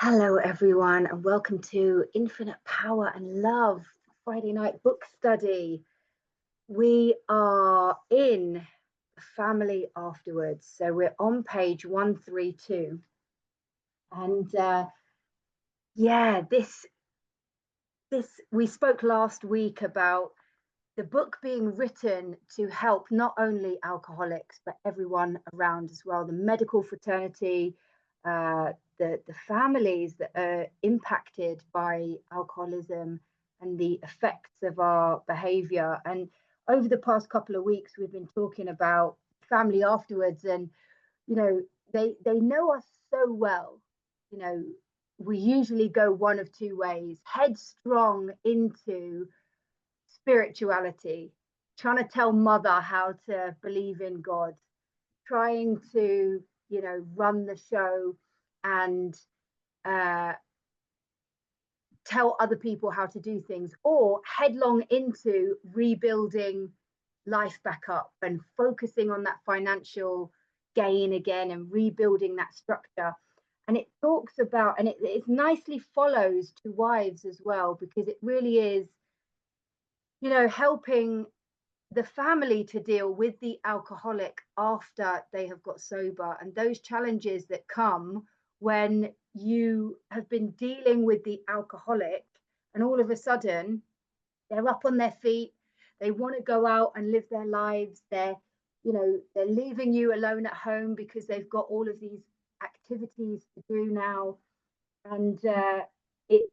Hello, everyone, and welcome to Infinite Power and Love Friday night book study. We are in Family Afterwards, so we're on page 132, and yeah, this we spoke last week about the book being written to help not only alcoholics but everyone around as well, the medical fraternity, the families that are impacted by alcoholism and the effects of our behavior. And over the past couple of weeks, we've been talking about family afterwards, and they know us so well. You know, we usually go one of two ways: headstrong into spirituality, trying to tell mother how to believe in God, trying to, run the show and uh, tell other people how to do things, or headlong into rebuilding life back up and focusing on that financial gain again and rebuilding that structure. And it talks about, and it nicely follows to wives as well, because it really is, helping the family to deal with the alcoholic after they have got sober, and those challenges that come when you have been dealing with the alcoholic and all of a sudden they're up on their feet, they want to go out and live their lives, they're leaving you alone at home because they've got all of these activities to do now. And it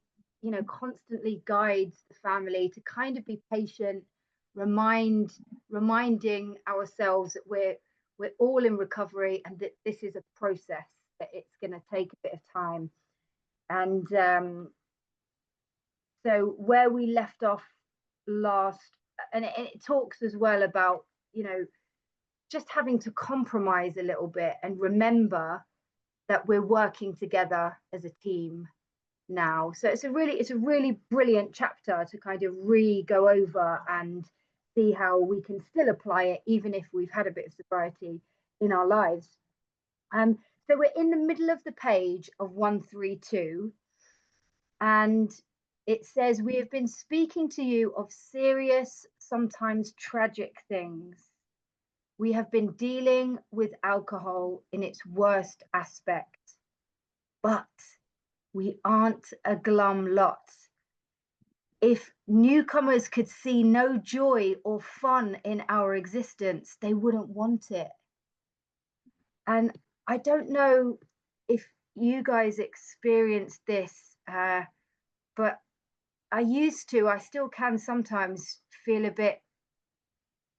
constantly guides the family to kind of be patient, reminding ourselves that we're all in recovery and that this is a process, that it's going to take a bit of time. And so where we left off last, and it talks as well about, just having to compromise a little bit and remember that we're working together as a team now. So it's a really brilliant chapter to kind of go over and see how we can still apply it even if we've had a bit of sobriety in our lives. So we're in the middle of the page of 132, and it says, we have been speaking to you of serious, sometimes tragic things. We have been dealing with alcohol in its worst aspect, but we aren't a glum lot. If newcomers could see no joy or fun in our existence, they wouldn't want it. And I don't know if you guys experienced this, but I still can sometimes feel a bit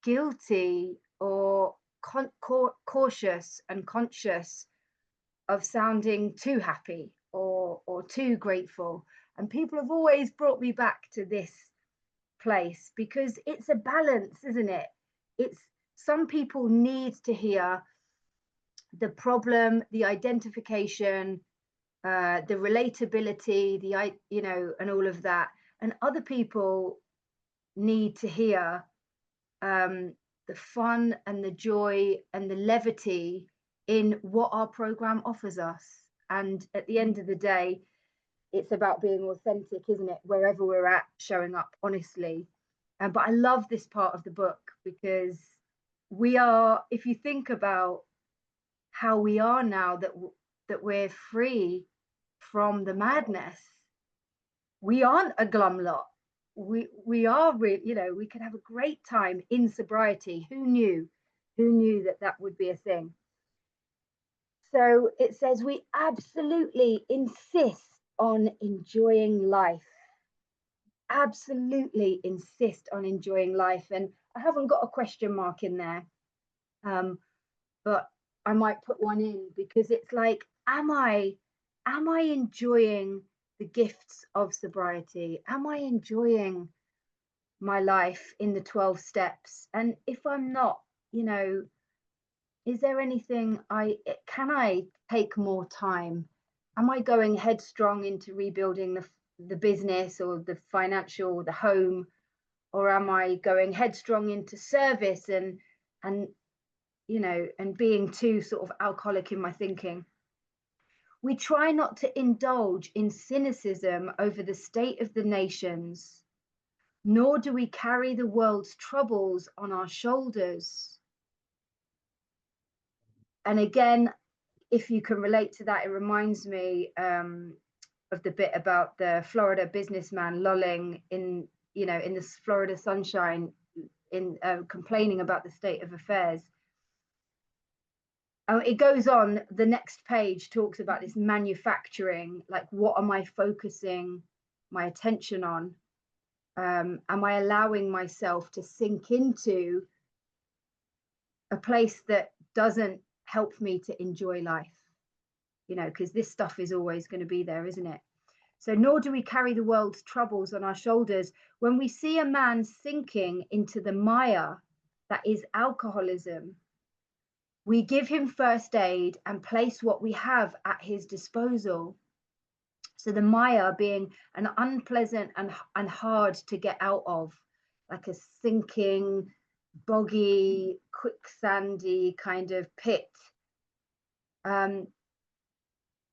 guilty or cautious and conscious of sounding too happy or too grateful. And people have always brought me back to this place because it's a balance, isn't it? It's some people need to hear the problem, the identification, the relatability, and all of that. And other people need to hear the fun and the joy and the levity in what our program offers us. And at the end of the day, it's about being authentic, isn't it? Wherever we're at, showing up honestly. But I love this part of the book because we are, if you think about how we are now that we're free from the madness, we aren't a glum lot. We are really, we can have a great time in sobriety. Who knew that would be a thing? So it says we absolutely insist on enjoying life. Absolutely insist on enjoying life. And I haven't got a question mark in there, but I might put one in because it's like, am I enjoying the gifts of sobriety? Am I enjoying my life in the 12 steps? And if I'm not, is there anything can I take more time? Am I going headstrong into rebuilding the business or the financial, the home, or am I going headstrong into service and and being too sort of alcoholic in my thinking? We try not to indulge in cynicism over the state of the nations, nor do we carry the world's troubles on our shoulders. And again, if you can relate to that, it reminds me of the bit about the Florida businessman lolling in, in the Florida sunshine, in complaining about the state of affairs. It goes on, the next page talks about this manufacturing, like, what am I focusing my attention on? Am I allowing myself to sink into a place that doesn't help me to enjoy life? Because this stuff is always going to be there, isn't it? So, nor do we carry the world's troubles on our shoulders. When we see a man sinking into the mire that is alcoholism, we give him first aid and place what we have at his disposal. So the mire being an unpleasant and hard to get out of, like a sinking, boggy, quicksandy kind of pit.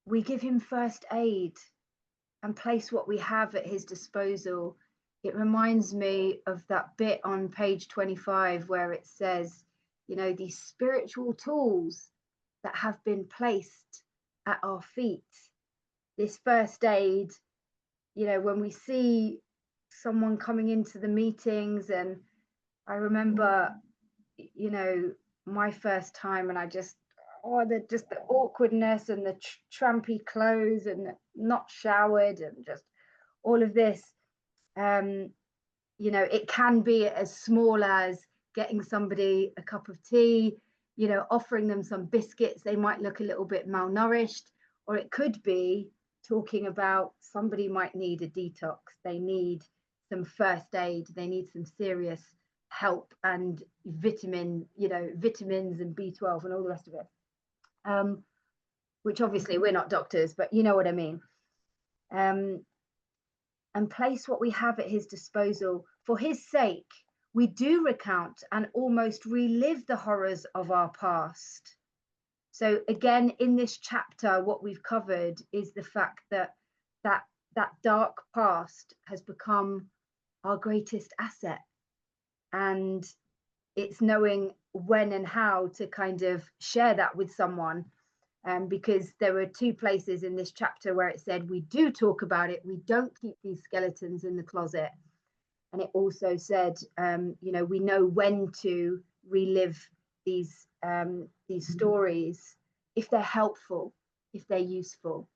We give him first aid and place what we have at his disposal. It reminds me of that bit on page 25 where it says, these spiritual tools that have been placed at our feet. This first aid, when we see someone coming into the meetings, and I remember, my first time, and I just, the awkwardness and the trampy clothes and not showered and just all of this. It can be as small as getting somebody a cup of tea, offering them some biscuits. They might look a little bit malnourished, or it could be talking about somebody might need a detox. They need some first aid. They need some serious help and vitamins and B12 and all the rest of it. Which obviously we're not doctors, but you know what I mean. And place what we have at his disposal. For his sake, we do recount and almost relive the horrors of our past. So again, in this chapter, what we've covered is the fact that dark past has become our greatest asset. And it's knowing when and how to kind of share that with someone. Because there were two places in this chapter where it said we do talk about it, we don't keep these skeletons in the closet. And it also said, we know when to relive these stories if they're helpful, if they're useful,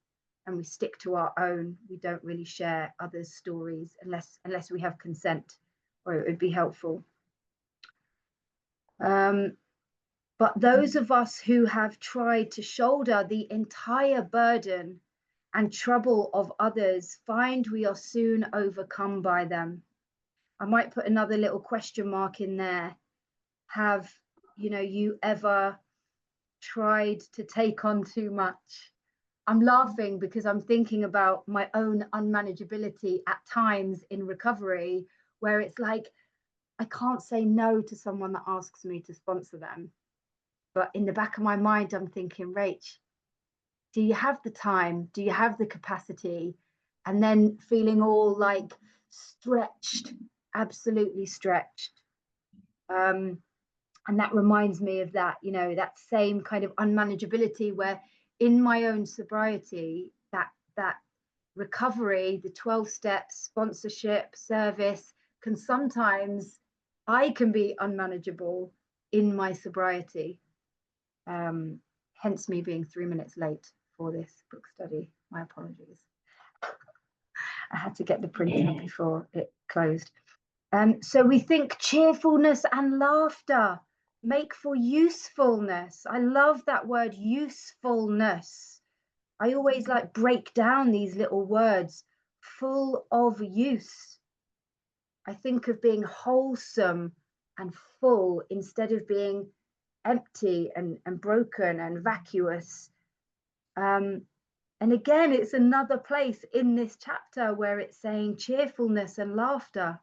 and we stick to our own. We don't really share others' stories unless we have consent, or it would be helpful. But those of us who have tried to shoulder the entire burden and trouble of others find we are soon overcome by them. I might put another little question mark in there. Have you ever tried to take on too much? I'm laughing because I'm thinking about my own unmanageability at times in recovery, where it's like, I can't say no to someone that asks me to sponsor them. But in the back of my mind, I'm thinking, Rach, do you have the time? Do you have the capacity? And then feeling all like stretched, absolutely stretched. And that reminds me of that, that same kind of unmanageability where in my own sobriety, that recovery, the 12 steps, sponsorship, service, I can be unmanageable in my sobriety. Hence me being 3 minutes late for this book study. My apologies. I had to get the printer before it closed. So we think cheerfulness and laughter make for usefulness. I love that word, usefulness. I always break down these little words, full of use. I think of being wholesome and full instead of being empty and broken and vacuous. And again, it's another place in this chapter where it's saying cheerfulness and laughter.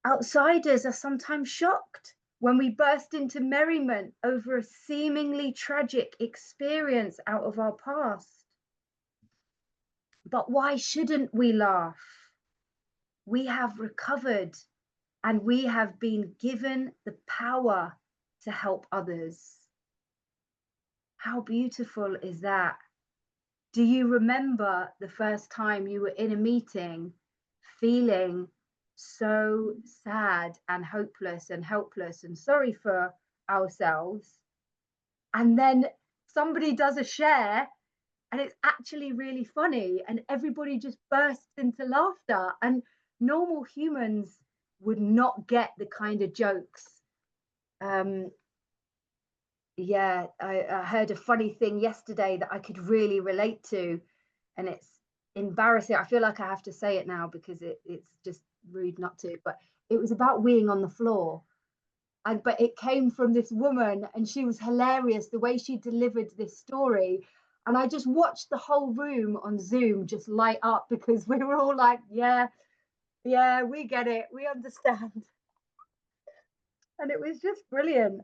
Outsiders are sometimes shocked when we burst into merriment over a seemingly tragic experience out of our past. But why shouldn't we laugh? We have recovered and we have been given the power to help others. How beautiful is that? Do you remember the first time you were in a meeting feeling so sad and hopeless and helpless and sorry for ourselves? And then somebody does a share and it's actually really funny and everybody just bursts into laughter, and normal humans would not get the kind of jokes. Yeah, I heard a funny thing yesterday that I could really relate to, and it's embarrassing. I feel like I have to say it now because it's just rude not to, but it was about weeing on the floor. But it came from this woman and she was hilarious the way she delivered this story. And I just watched the whole room on Zoom just light up because we were all like, yeah, we get it, we understand. And it was just brilliant.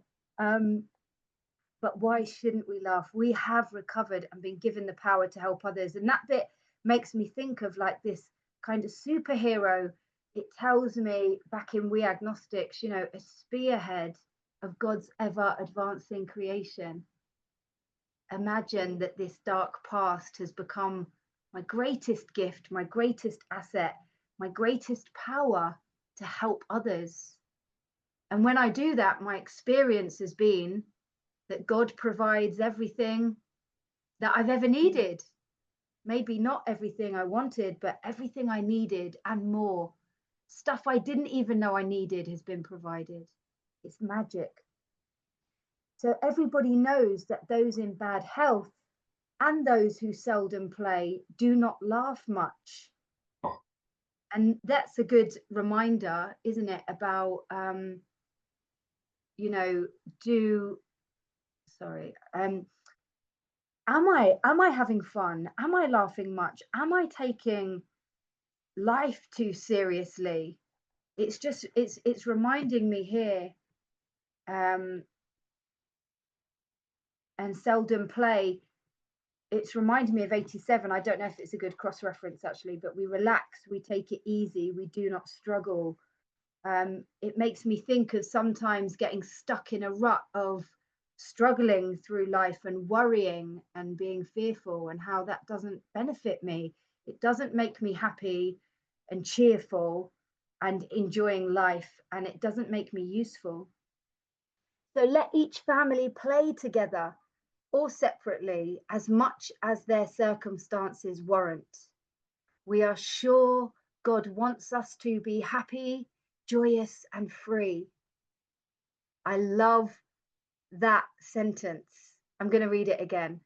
But why shouldn't we laugh? We have recovered and been given the power to help others. And that bit makes me think of like this kind of superhero. It tells me back in We Agnostics, you know, a spearhead of God's ever advancing creation. Imagine that this dark past has become my greatest gift, my greatest asset, my greatest power to help others. And when I do that, my experience has been that God provides everything that I've ever needed. Maybe not everything I wanted, but everything I needed and more. Stuff I didn't even know I needed has been provided. It's magic. So everybody knows that those in bad health and those who seldom play do not laugh much. And that's a good reminder, isn't it, about, you know, am I having fun? Am I laughing much? Am I taking life too seriously? It's reminding me here, and seldom play. It's reminding me of 87. I don't know if it's a good cross reference actually, but we relax, we take it easy, we do not struggle. It makes me think of sometimes getting stuck in a rut of struggling through life and worrying and being fearful, and how that doesn't benefit me. It doesn't make me happy and cheerful and enjoying life, and it doesn't make me useful. So let each family play together or separately as much as their circumstances warrant. We are sure God wants us to be happy, joyous, and free. I love that sentence. I'm going to read it again.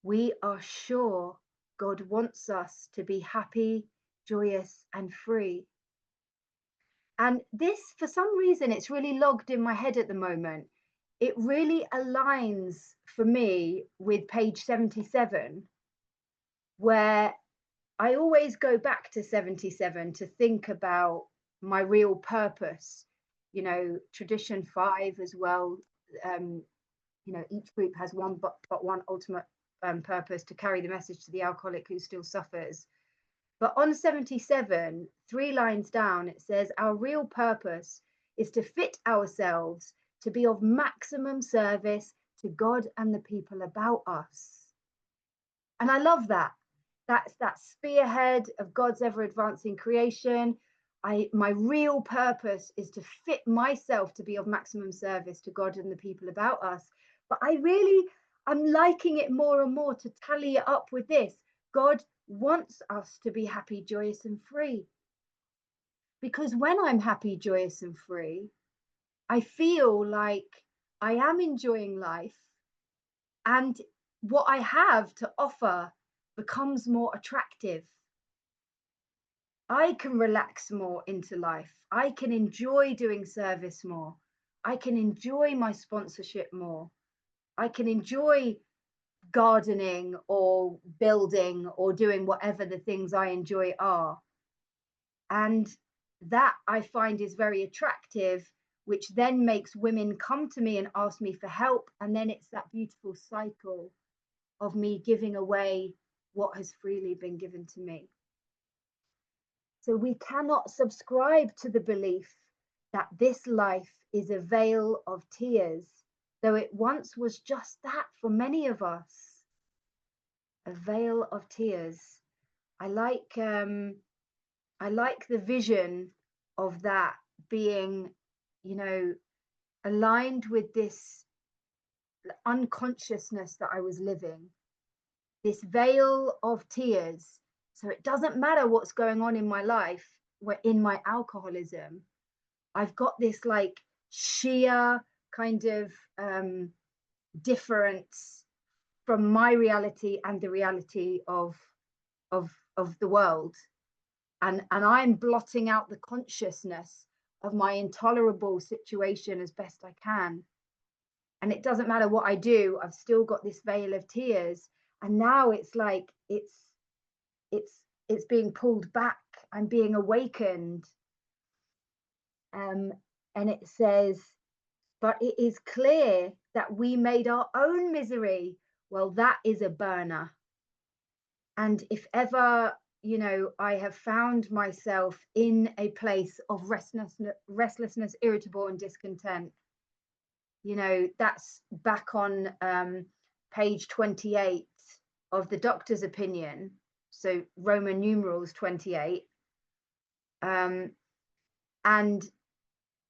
We are sure God wants us to be happy, joyous, and free. And this, for some reason, it's really logged in my head at the moment. It really aligns for me with page 77, where I always go back to 77 to think about my real purpose. You know, tradition 5 as well. You know, each group has one but one ultimate purpose: to carry the message to the alcoholic who still suffers. But on 77, 3 lines down, it says, our real purpose is to fit ourselves to be of maximum service to God and the people about us. And I love that. That's that spearhead of God's ever advancing creation. My real purpose is to fit myself to be of maximum service to God and the people about us. But I'm liking it more and more to tally it up with this. God wants us to be happy, joyous, and free. Because when I'm happy, joyous, and free, I feel like I am enjoying life, and what I have to offer becomes more attractive. I can relax more into life. I can enjoy doing service more. I can enjoy my sponsorship more. I can enjoy gardening or building or doing whatever the things I enjoy are. And that I find is very attractive which then makes women come to me and ask me for help. And then it's that beautiful cycle of me giving away what has freely been given to me. So we cannot subscribe to the belief that this life is a vale of tears, though it once was just that for many of us, a vale of tears. I like the vision of that being, you know, aligned with this unconsciousness that I was living, this veil of tears. So it doesn't matter what's going on in my life, in my alcoholism, I've got this like sheer kind of difference from my reality and the reality of the world. And I'm blotting out the consciousness of my intolerable situation as best I can. And it doesn't matter what I do, I've still got this veil of tears. And now it's like it's being pulled back. I'm being awakened. And it says, but it is clear that we made our own misery. Well, that is a burner. And if ever, you know, I have found myself in a place of restlessness, irritable and discontent, you know, that's back on page 28 of the doctor's opinion. So Roman numerals 28. And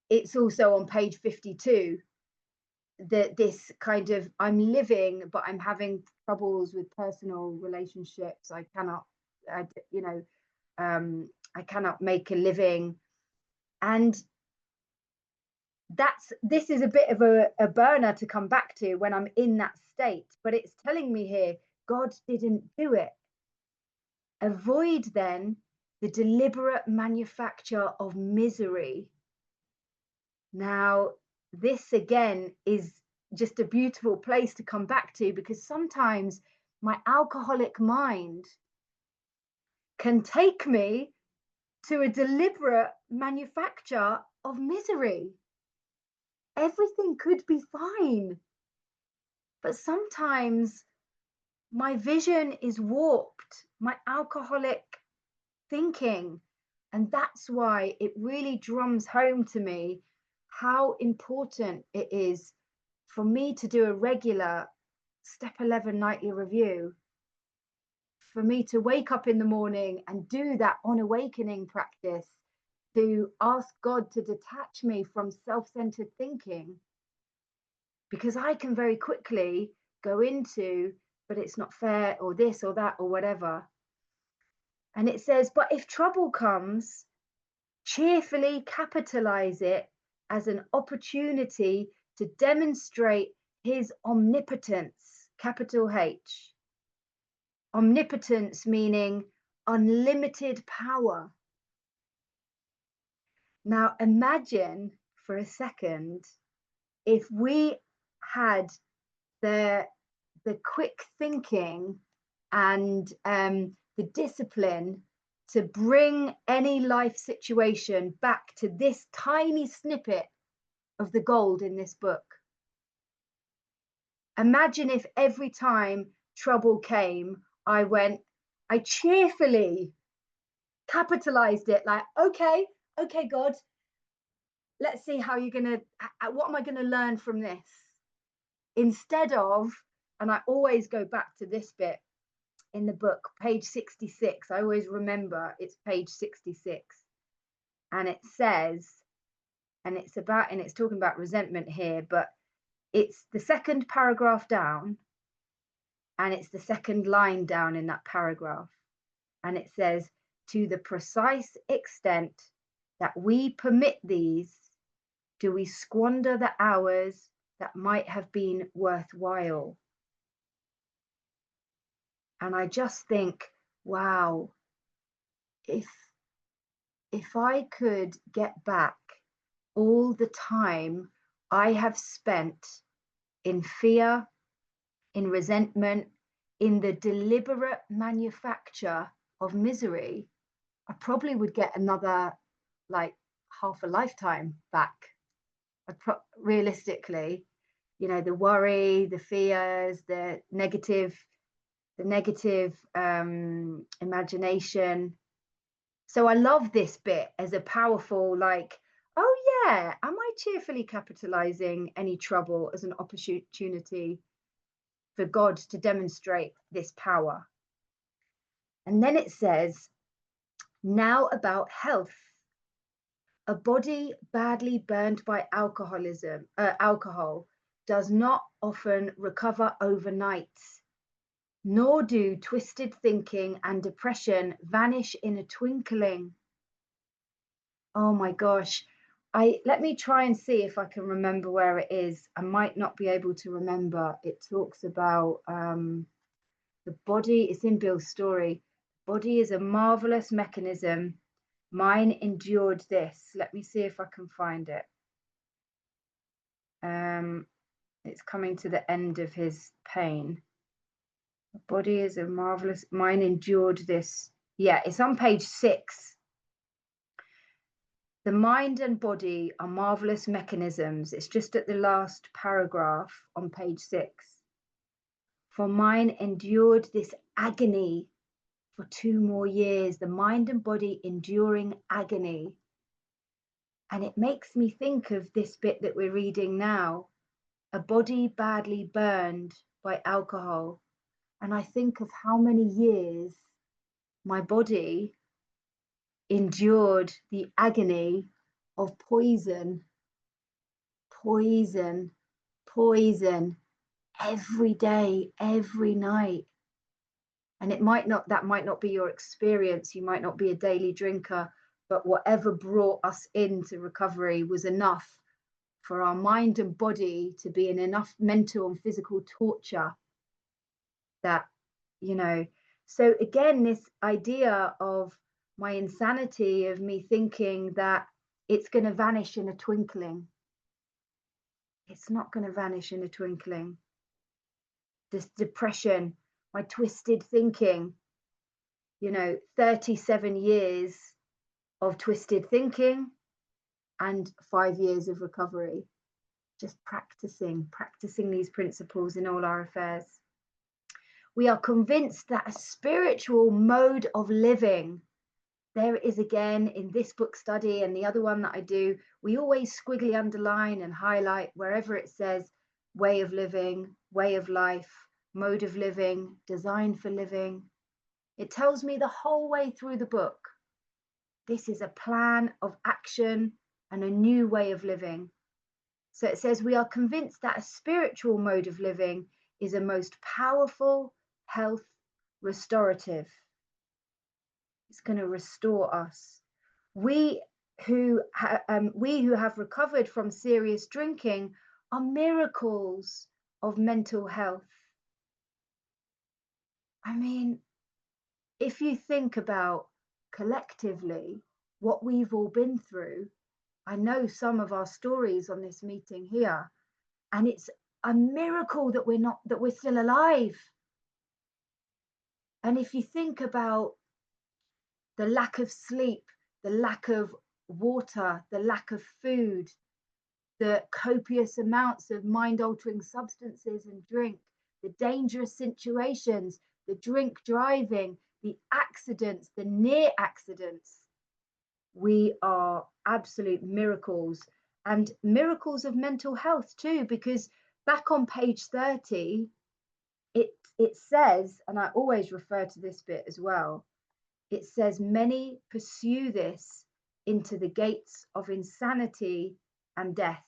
it's also on page 52 that this kind of, I'm living, but I'm having troubles with personal relationships. I cannot, I cannot make a living. And this is a bit of a burner to come back to when I'm in that state, but it's telling me here, God didn't do it. Avoid then the deliberate manufacture of misery. Now, this again is just a beautiful place to come back to, because sometimes my alcoholic mind can take me to a deliberate manufacture of misery. Everything could be fine, but sometimes my vision is warped, my alcoholic thinking, and that's why it really drums home to me how important it is for me to do a regular step 11 nightly review, for me to wake up in the morning and do that on awakening practice, to ask God to detach me from self-centered thinking, because I can very quickly go into, but it's not fair, or this or that or whatever. And it says, but if trouble comes, cheerfully capitalize it as an opportunity to demonstrate his omnipotence, capital H. Omnipotence meaning unlimited power. Now imagine for a second if we had the quick thinking and the discipline to bring any life situation back to this tiny snippet of the gold in this book. Imagine if every time trouble came, I cheerfully capitalized it, like, okay, God, let's see how you're gonna, what am I gonna learn from this? Instead of, and I always go back to this bit in the book, page 66. I always remember it's page 66. And it says, and it's talking about resentment here, but it's the second paragraph down, and it's the second line down in that paragraph. And it says, to the precise extent that we permit these, do we squander the hours that might have been worthwhile. And I just think, wow, if I could get back all the time I have spent in fear, in resentment, in the deliberate manufacture of misery, I probably would get another like half a lifetime back. realistically, you know, the worry, the fears, the negative imagination. So I love this bit as a powerful, like, oh yeah, am I cheerfully capitalizing any trouble as an opportunity for God to demonstrate this power? And then it says, now about health. A body badly burned by alcohol does not often recover overnight, nor do twisted thinking and depression vanish in a twinkling. Oh my gosh. Let me try and see if I can remember where it is. I might not be able to remember. It talks about the body. It's in Bill's story. Body is a marvelous mechanism. Mine endured this. Let me see if I can find it. It's coming to the end of his pain. The body is a marvelous. Mine endured this. Yeah, it's on page 6. The mind and body are marvelous mechanisms. It's just at the last paragraph on page 6. For mine endured this agony for 2 more years, the mind and body enduring agony. And it makes me think of this bit that we're reading now, a body badly burned by alcohol. And I think of how many years my body endured the agony of poison every day, every night. And that might not be your experience. You might not be a daily drinker, but whatever brought us into recovery was enough for our mind and body to be in enough mental and physical torture that, you know. So again, this idea of my insanity, of me thinking that it's going to vanish in a twinkling. It's not going to vanish in a twinkling. This depression, my twisted thinking, 37 years of twisted thinking and 5 years of recovery. Just practicing these principles in all our affairs. We are convinced that a spiritual mode of living, there it is again in this book study and the other one that I do, we always squiggly underline and highlight wherever it says way of living, way of life, mode of living, design for living. It tells me the whole way through the book, this is a plan of action and a new way of living. So it says we are convinced that a spiritual mode of living is a most powerful health restorative. It's going to restore us. We who have recovered from serious drinking are miracles of mental health. I mean, if you think about collectively what we've all been through, I know some of our stories on this meeting here, and it's a miracle that we're still alive. And if you think about the lack of sleep, the lack of water, the lack of food, the copious amounts of mind-altering substances and drink, the dangerous situations, the drink driving, the accidents, the near accidents, we are absolute miracles, and miracles of mental health too, because back on page 30, it says, and I always refer to this bit as well, it says many pursue this into the gates of insanity and death.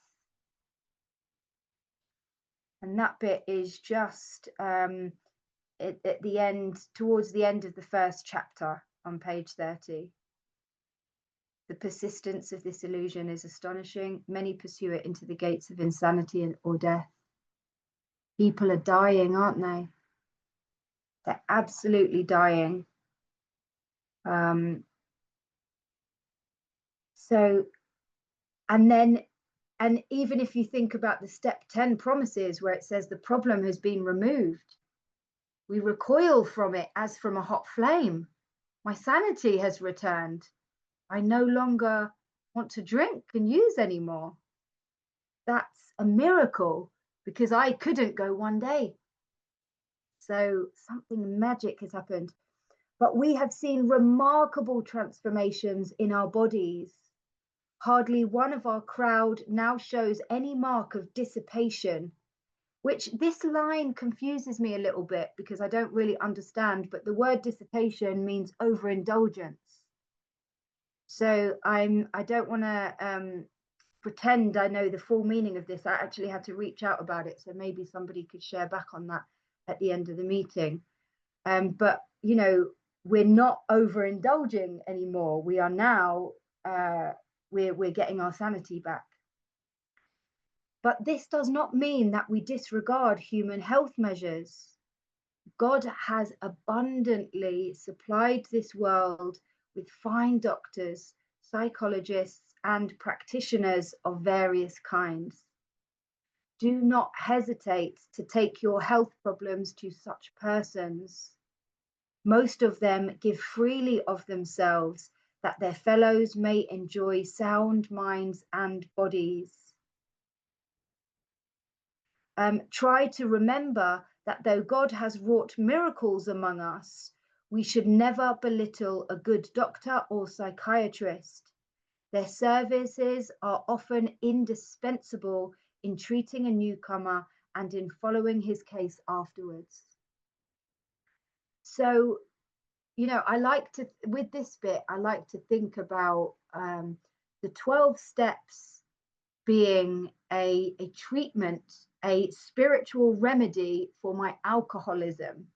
And that bit is just at the end, towards the end of the first chapter on page 30. The persistence of this illusion is astonishing. Many pursue it into the gates of insanity or death. People are dying, aren't they? They're absolutely dying. And even if you think about the step 10 promises where it says the problem has been removed, we recoil from it as from a hot flame. My sanity has returned. I no longer want to drink and use anymore. that's a miracle, because I couldn't go one day. So something magic has happened. But we have seen remarkable transformations in our bodies. Hardly one of our crowd now shows any mark of dissipation, which this line confuses me a little bit because I don't really understand, but the word dissipation means overindulgence. So I don't want to pretend I know the full meaning of this. I actually had to reach out about it, so maybe somebody could share back on that at the end of the meeting. But you know, we're not overindulging anymore. We are now we're getting our sanity back. But this does not mean that we disregard human health measures. God has abundantly supplied this world with fine doctors, psychologists, and practitioners of various kinds. Do not hesitate to take your health problems to such persons. Most of them give freely of themselves, that their fellows may enjoy sound minds and bodies. Try to remember that though God has wrought miracles among us, we should never belittle a good doctor or psychiatrist. Their services are often indispensable in treating a newcomer and in following his case afterwards. So, you know, I like to, with this bit, I like to think about the 12 steps being a treatment, a spiritual remedy for my alcoholism.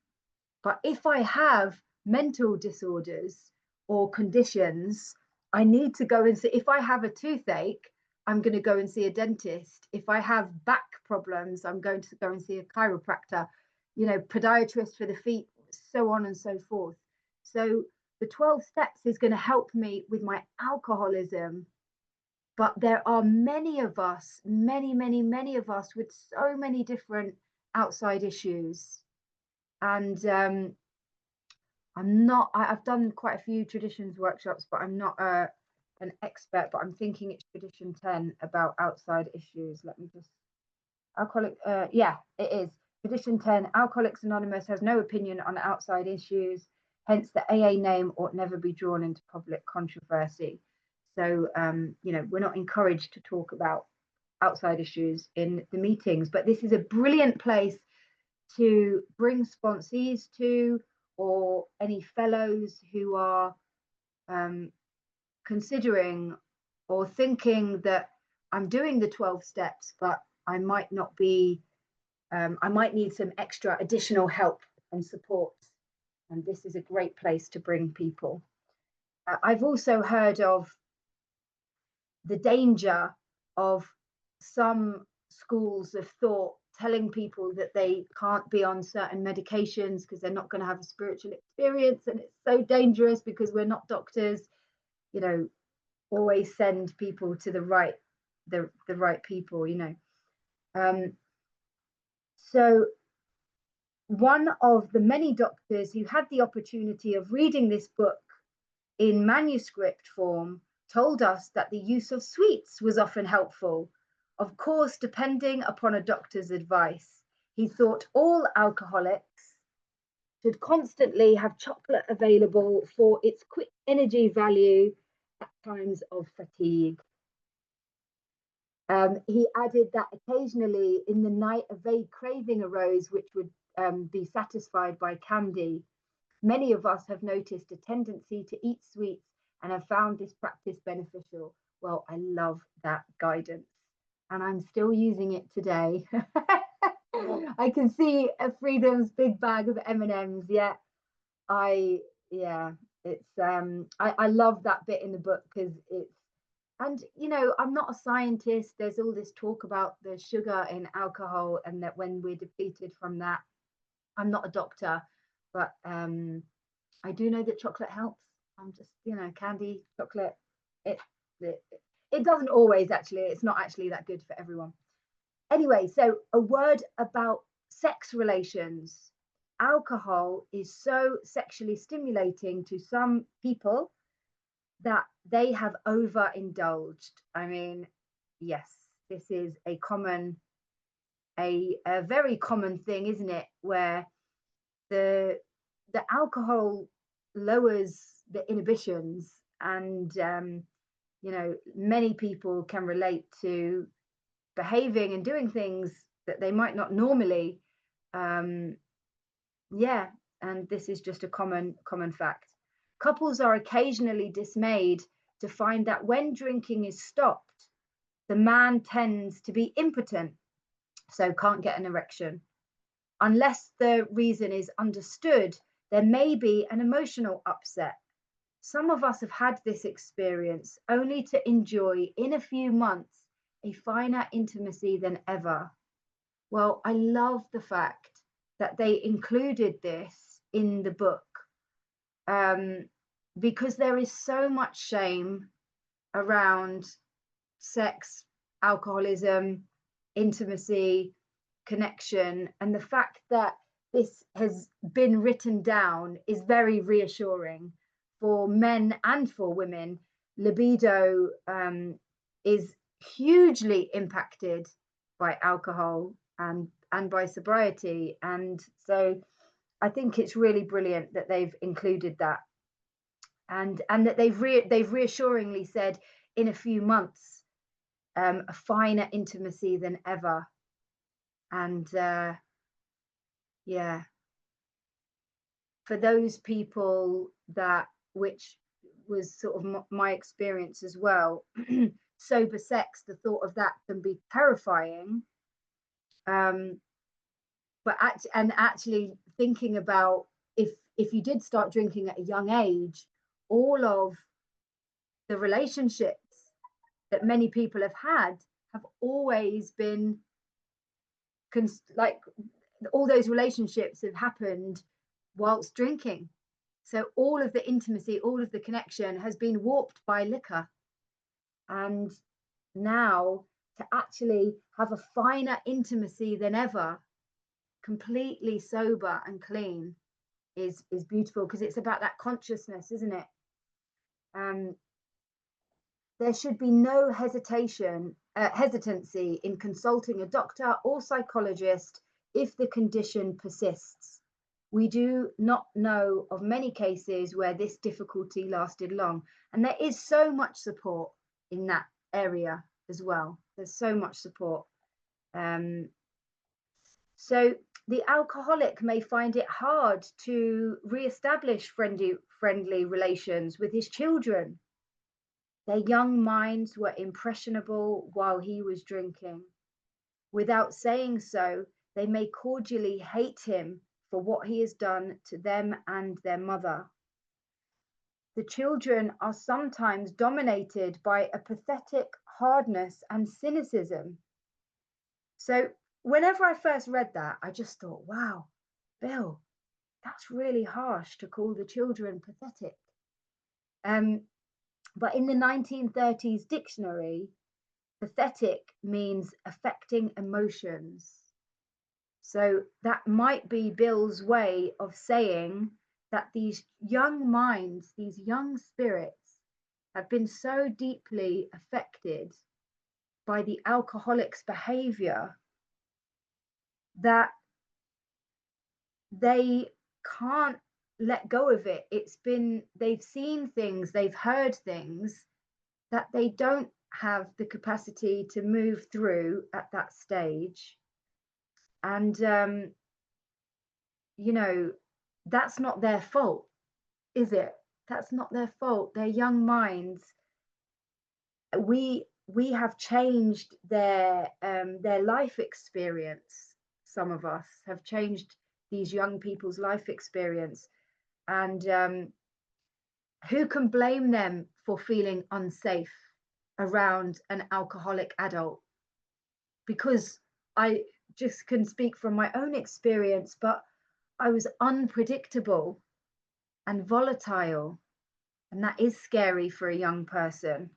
But if I have mental disorders or conditions, I need to go and see. If I have a toothache, I'm going to go and see a dentist. If I have back problems, I'm going to go and see a chiropractor, you know, podiatrist for the feet, so on and so forth. So the 12 steps is going to help me with my alcoholism. But there are many of us, many of us with so many different outside issues. And I've done quite a few traditions workshops, but I'm not an expert, but I'm thinking it's tradition 10 about outside issues. Let me just, yeah, it is. Tradition 10, Alcoholics Anonymous has no opinion on outside issues, hence the AA name ought never be drawn into public controversy. So, you know, we're not encouraged to talk about outside issues in the meetings, but this is a brilliant place to bring sponsees to, or any fellows who are considering or thinking that I'm doing the 12 steps, but I might not be, I might need some extra additional help and support. And this is a great place to bring people. I've also heard of the danger of some schools of thought telling people that they can't be on certain medications because they're not going to have a spiritual experience, and it's so dangerous because we're not doctors. You know, always send people to the right people, you know. So one of the many doctors who had the opportunity of reading this book in manuscript form told us that the use of sweets was often helpful, of course, depending upon a doctor's advice. He thought all alcoholics should constantly have chocolate available for its quick energy value at times of fatigue. He added that occasionally in the night a vague craving arose, which would be satisfied by candy. Many of us have noticed a tendency to eat sweets and have found this practice beneficial. Well, I love that guidance, and I'm still using it today. I can see a Freedom's big bag of M&Ms. Yeah, it's I love that bit in the book because it's, and you know, I'm not a scientist. There's all this talk about the sugar in alcohol and that when we're depleted from that, I'm not a doctor, but I do know that chocolate helps. I'm just, you know, candy, chocolate, it, it, it doesn't always actually, it's not actually that good for everyone. Anyway, so a word about sex relations. Alcohol is so sexually stimulating to some people that they have overindulged. I mean, yes, this is a common, a very common thing, isn't it? Where the alcohol lowers the inhibitions, and you know, many people can relate to behaving and doing things that they might not normally. Um, yeah, and this is just a common fact. Couples are occasionally dismayed to find that when drinking is stopped, the man tends to be impotent, so can't get an erection. Unless the reason is understood, there may be an emotional upset. Some of us have had this experience only to enjoy in a few months a finer intimacy than ever. Well, I love the fact that they included this in the book, um, because there is so much shame around sex, alcoholism, intimacy, connection, and the fact that this has been written down is very reassuring for men and for women. Libido is hugely impacted by alcohol and by sobriety, and so I think it's really brilliant that they've included that, and that they've reassuringly said in a few months, a finer intimacy than ever. And yeah, for those people that, which was sort of my experience as well, sober sex, the thought of that can be terrifying. But actually thinking about, if you did start drinking at a young age, all of the relationships that many people have always been like, all those relationships have happened whilst drinking. So all of the intimacy, all of the connection has been warped by liquor. And now to actually have a finer intimacy than ever, completely sober and clean, is beautiful, because it's about that consciousness, isn't it? There should be no hesitancy in consulting a doctor or psychologist if the condition persists. We do not know of many cases where this difficulty lasted long, and there is so much support in that area as well. There's so much support. So the alcoholic may find it hard to re-establish friendly relations with his children. Their young minds were impressionable while he was drinking. Without saying so, they may cordially hate him for what he has done to them and their mother. The children are sometimes dominated by a pathetic hardness and cynicism. So whenever I first read that, I just thought, wow, Bill, that's really harsh to call the children pathetic. But in the 1930s dictionary, pathetic means affecting emotions. So that might be Bill's way of saying that these young minds, these young spirits, have been so deeply affected by the alcoholic's behavior that they can't let go of it. They've seen things, they've heard things that they don't have the capacity to move through at that stage. And you know, that's not their fault, is it? That's not their fault. They're young minds. We have changed their life experience. Some of us have changed these young people's life experience, and who can blame them for feeling unsafe around an alcoholic adult? Because I just can speak from my own experience, but I was unpredictable and volatile, and that is scary for a young person,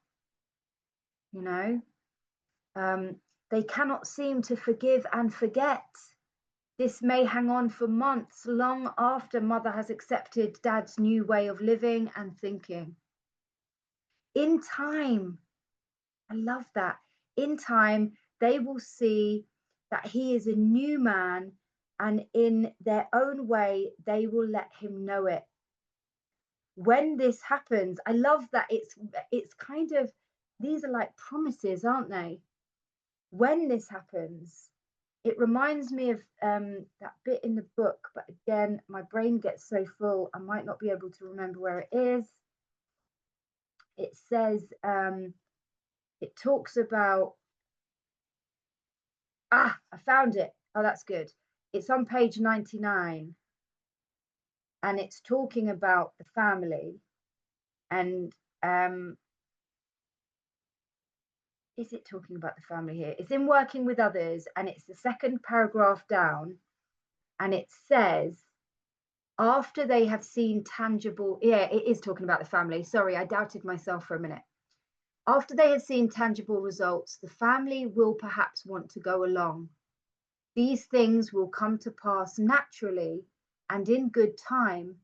you know. They cannot seem to forgive and forget. This may hang on for months, long after mother has accepted dad's new way of living and thinking. In time, I love that. In time, they will see that he is a new man, and in their own way, they will let him know it. When this happens, I love that it's kind of, these are like promises, aren't they? When this happens, it reminds me of that bit in the book, but again, my brain gets so full, I might not be able to remember where it is. It says, it talks about, I found it. Oh, that's good. It's on page 99, and it's talking about the family. And is it talking about the family here? It's in Working with Others, and it's the second paragraph down, and it says, after they have seen tangible, yeah, it is talking about the family. Sorry, I doubted myself for a minute. After they have seen tangible results, the family will perhaps want to go along. These things will come to pass naturally and in good time,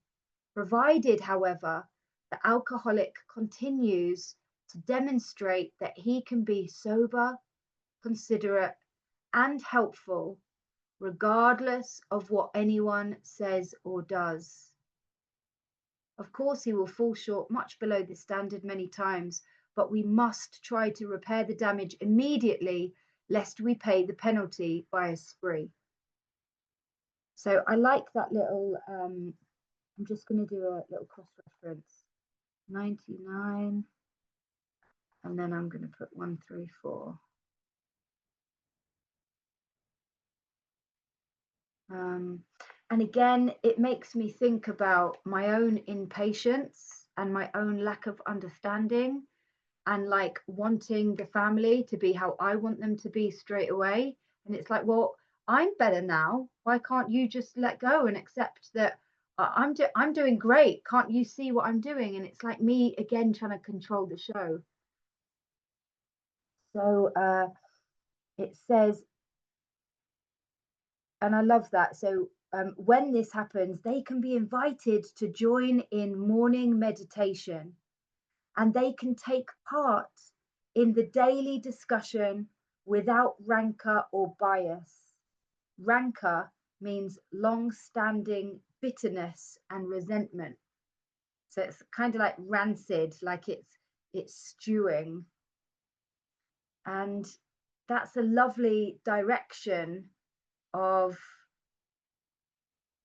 provided, however, the alcoholic continues to demonstrate that he can be sober, considerate, and helpful, regardless of what anyone says or does. Of course, he will fall short much below this standard many times, but we must try to repair the damage immediately, lest we pay the penalty by a spree. So I like that little, I'm just going to do a little cross-reference. 99, and then I'm going to put 134. And again, it makes me think about my own impatience and my own lack of understanding, and like wanting the family to be how I want them to be straight away. And it's like, well, I'm better now. Why can't you just let go and accept that I'm doing great? Can't you see what I'm doing? And it's like me again trying to control the show. So it says, and I love that. So when this happens, they can be invited to join in morning meditation, and they can take part in the daily discussion without rancor or bias. Rancor means long-standing bitterness and resentment. So it's kind of like rancid, like it's stewing. And that's a lovely direction of,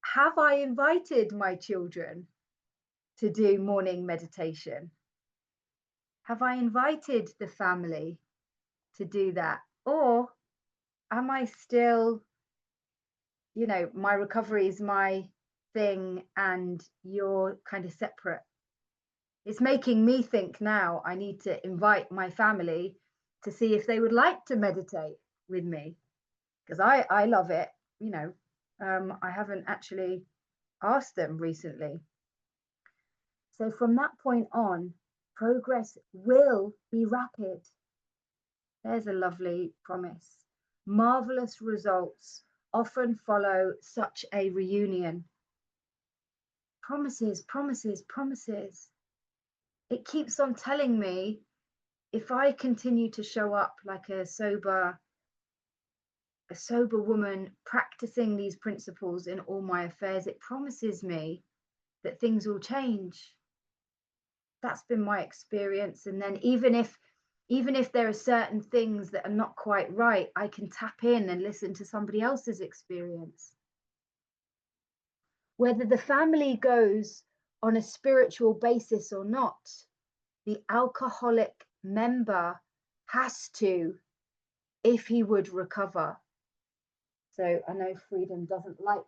have I invited my children to do morning meditation? Have I invited the family to do that? Or am I still, you know, my recovery is my thing and you're kind of separate? It's making me think now I need to invite my family to see if they would like to meditate with me, because I love it, you know. I haven't actually asked them recently. So from that point on, progress will be rapid. There's a lovely promise. Marvelous results often follow such a reunion. Promises, promises, promises. It keeps on telling me, if I continue to show up like a sober woman practicing these principles in all my affairs, it promises me that things will change. That's been my experience. And then even if there are certain things that are not quite right, I can tap in and listen to somebody else's experience. Whether the family goes on a spiritual basis or not, the alcoholic member has to, if he would recover. So I know Freedom doesn't like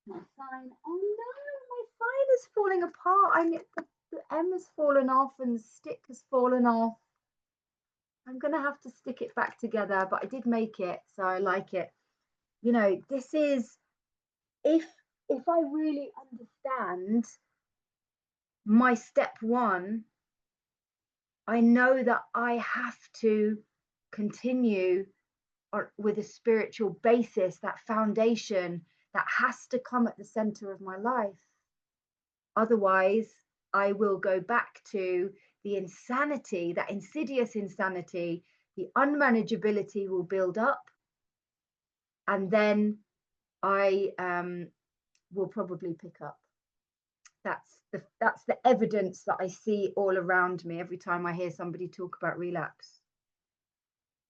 my sign. Oh no, my sign is falling apart. The M has fallen off and the stick has fallen off. I'm gonna have to stick it back together, but I did make it, so I like it. You know, this is, if I really understand my step one, I know that I have to continue with a spiritual basis, that foundation that has to come at the center of my life. Otherwise, I will go back to the insanity, that insidious insanity the unmanageability will build up, and then I will probably pick up. That's the evidence that I see all around me every time I hear somebody talk about relapse.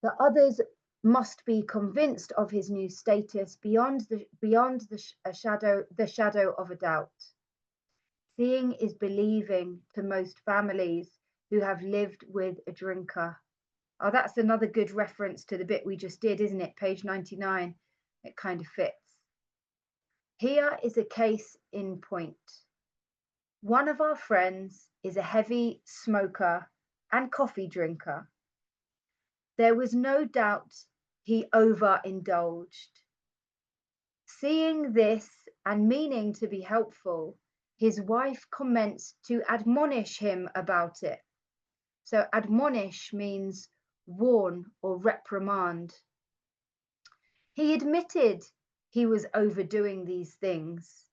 The others must be convinced of his new status beyond the shadow of a doubt. Seeing is believing to most families who have lived with a drinker. Oh, that's another good reference to the bit we just did, isn't it? Page 99. It kind of fits. Here is a case in point. One of our friends is a heavy smoker and coffee drinker. There was no doubt he overindulged. Seeing this and meaning to be helpful, his wife commenced to admonish him about it. So admonish means warn or reprimand. He admitted he was overdoing these things,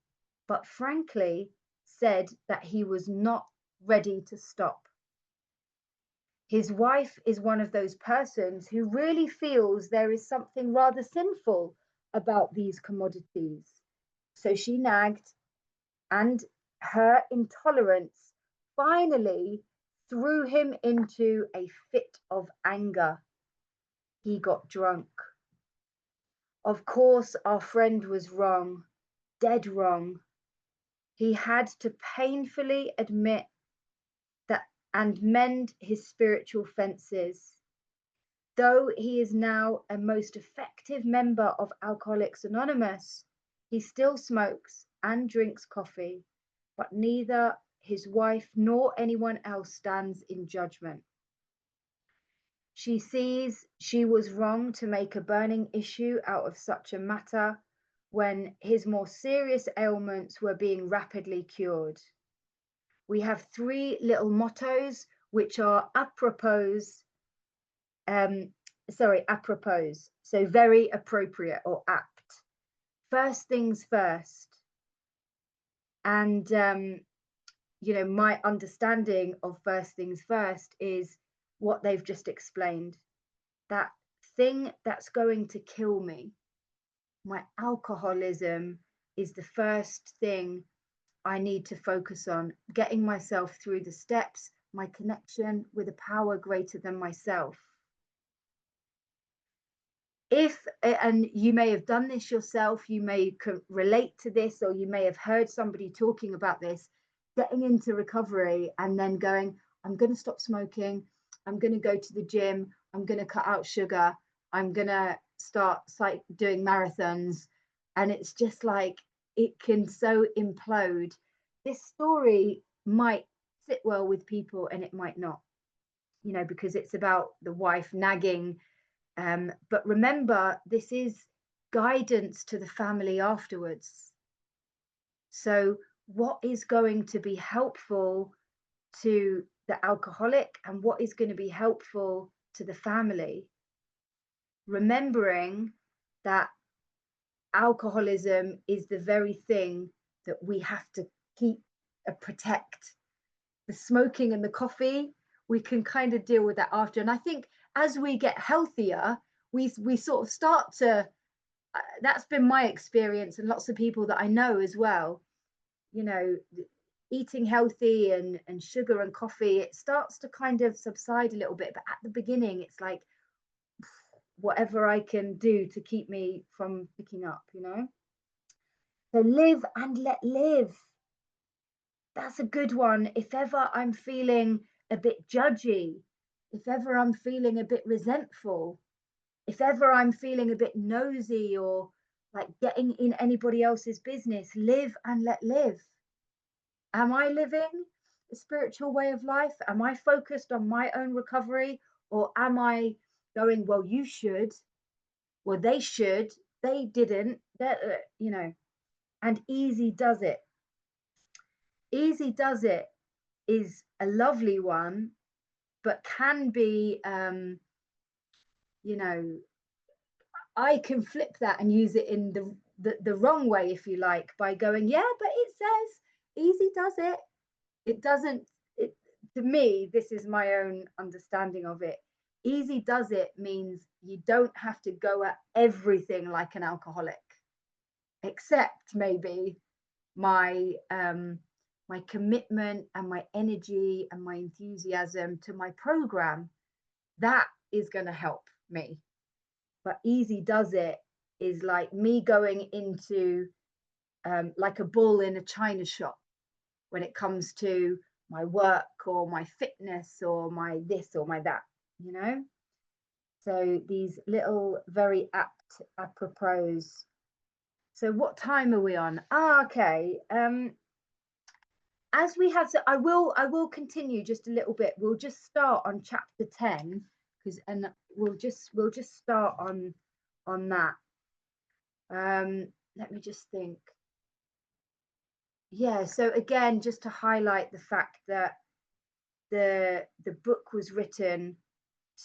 but frankly said that he was not ready to stop. His wife is one of those persons who really feels there is something rather sinful about these commodities. So she nagged, and her intolerance finally threw him into a fit of anger. He got drunk. Of course, our friend was wrong, dead wrong. He had to painfully admit that and mend his spiritual fences. Though he is now a most effective member of Alcoholics Anonymous, he still smokes and drinks coffee, but neither his wife nor anyone else stands in judgment. She sees she was wrong to make a burning issue out of such a matter when his more serious ailments were being rapidly cured. We have three little mottos which are apropos, so very appropriate or apt. First things first. And, my understanding of first things first is what they've just explained. That thing that's going to kill me, my alcoholism, is the first thing I need to focus on, getting myself through the steps, my connection with a power greater than myself. And you may have done this yourself, you may relate to this, or you may have heard somebody talking about this, getting into recovery and then going, I'm going to stop smoking, I'm going to go to the gym, I'm going to cut out sugar, I'm going to start doing marathons. And it's just like, it can so implode. This story might sit well with people and it might not, because it's about the wife nagging. But remember, this is guidance to the family afterwards. So what is going to be helpful to the alcoholic and what is going to be helpful to the family? Remembering that alcoholism is the very thing that we have to keep protect. The smoking and the coffee, we can kind of deal with that after. And I think as we get healthier, we sort of start to, that's been my experience and lots of people that I know as well, eating healthy and sugar and coffee, it starts to kind of subside a little bit. But at the beginning, it's like, whatever I can do to keep me from picking up, So live and let live. That's a good one. If ever I'm feeling a bit judgy, if ever I'm feeling a bit resentful, if ever I'm feeling a bit nosy or like getting in anybody else's business, live and let live. Am I living a spiritual way of life? Am I focused on my own recovery? Or am I going, well, you should, well, they should, they didn't, and easy does it. Easy does it is a lovely one, but can be, I can flip that and use it in the wrong way, if you like, by going, yeah, but it says easy does it. It doesn't, to me, this is my own understanding of it. Easy does it means you don't have to go at everything like an alcoholic, except maybe my my commitment and my energy and my enthusiasm to my program. That is going to help me. But easy does it is like me going into like a bull in a china shop when it comes to my work or my fitness or my this or my that, you know? So these little very apt apropos. So what time are we on? Ah, okay. As we have, I will continue just a little bit. We'll just start on chapter 10 because, and we'll just start on that. Let me just think. Yeah, so again, just to highlight the fact that the book was written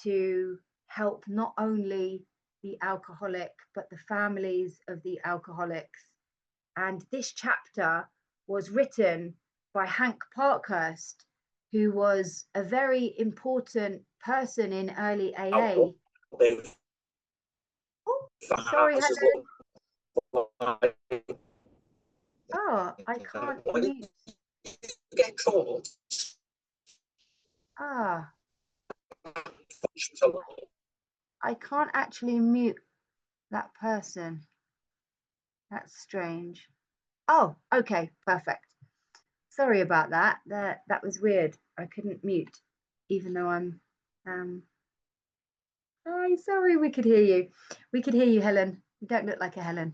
to help not only the alcoholic but the families of the alcoholics. And this chapter was written by Hank Parkhurst, who was a very important person in early AA. Oh, sorry, Helen. Oh, I can't mute. Get caught. Ah, I can't actually mute that person. That's strange. Oh, okay, perfect. Sorry about that. That was weird. I couldn't mute, even though I'm. Hi, sorry, we could hear you. We could hear you, Helen. You don't look like a Helen.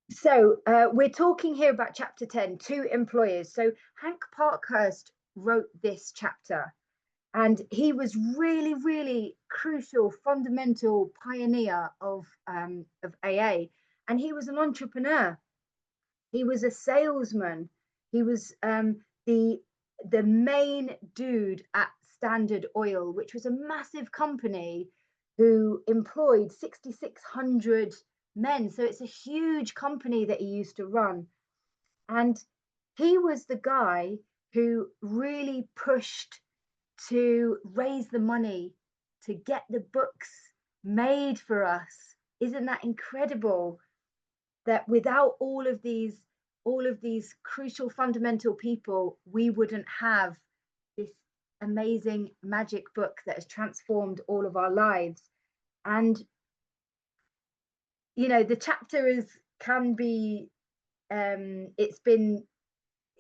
So we're talking here about chapter 10, Two Employers. So Hank Parkhurst wrote this chapter, and he was really, really crucial, fundamental pioneer of AA. And he was an entrepreneur. He was a salesman. He was the main dude at Standard Oil, which was a massive company who employed 6,600 men. So it's a huge company that he used to run. And he was the guy who really pushed to raise the money to get the books made for us. Isn't that incredible? That without all of these crucial fundamental people, we wouldn't have this amazing magic book that has transformed all of our lives. And you know, the chapter is can be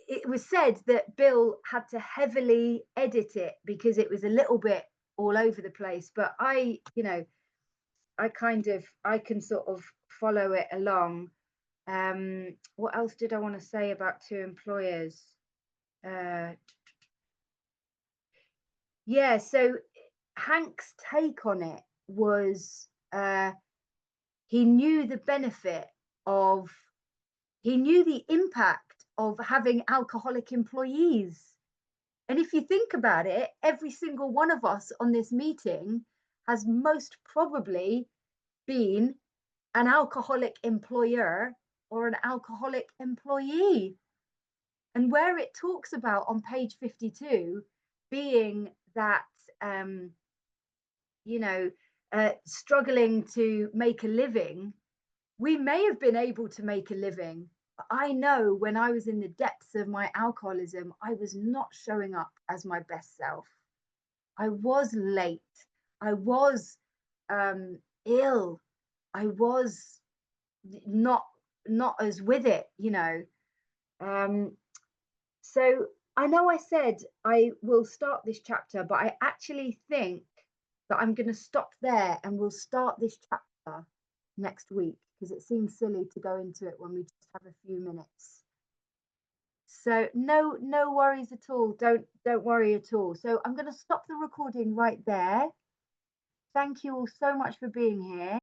it was said that Bill had to heavily edit it because it was a little bit all over the place, but I can sort of follow it along. What else did I want to say about Two Employers? Yeah, so Hank's take on it was he knew the benefit of, he knew the impact of having alcoholic employees. And if you think about it, every single one of us on this meeting has most probably been an alcoholic employer or an alcoholic employee. And where it talks about on page 52 being that, struggling to make a living, we may have been able to make a living. But I know when I was in the depths of my alcoholism, I was not showing up as my best self. I was late. I was ill. I was not as with it, you know. So I know I said I will start this chapter, but I actually think that I'm going to stop there and we'll start this chapter next week because it seems silly to go into it when we just have a few minutes. So no worries at all. Don't worry at all. So I'm going to stop the recording right there. Thank you all so much for being here.